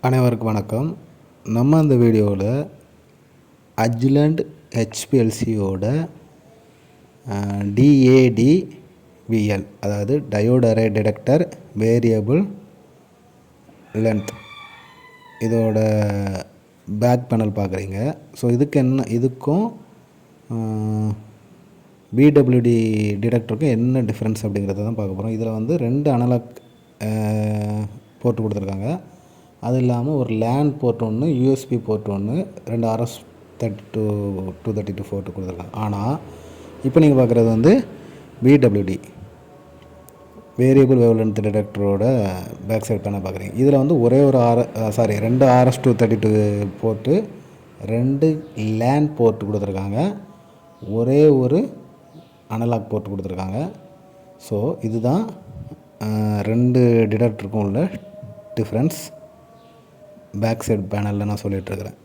அனைவருக்கும் வணக்கம். நம்ம அந்த வீடியோவில் அஜிலண்ட் ஹெச்பிஎல்சியோட டிஏடிவிஎல், அதாவது diode array detector variable length, இதோட பேக் பேனல் பார்க்குறீங்க. ஸோ இதுக்கும் பிடபிள்யூடி டிடெக்டருக்கும் என்ன டிஃப்ரென்ஸ் அப்படிங்கிறத தான் பார்க்க போகிறோம். இதில் வந்து 2 அனலாக் போர்ட்டு கொடுத்துருக்காங்க. அது இல்லாமல் ஒரு லேன் போர்ட் ஒன்று, யூஎஸ்பி போர்ட் ஒன்று, 2 RS-232 போர்ட்டு கொடுத்துருக்காங்க. ஆனால் இப்போ நீங்கள் பார்க்குறது வந்து பிடபிள்யூடி வேரியபிள் வேவ் லென்த் டிடெக்டரோட பேக் சைட் பேனல் பார்க்குறீங்க. இதில் வந்து ஒரே ஒரு 2 RS-232 போர்ட்டு, 2 லேன் போர்ட் கொடுத்துருக்காங்க, ஒரே ஒரு அனலாக் போர்ட் கொடுத்துருக்காங்க. ஸோ இதுதான் 2 டிடெக்டருக்கும் உள்ள டிஃப்ரென்ஸ் பேக் சைடு பேனலில் நான் சொல்லிகிட்ருக்கிறேன்.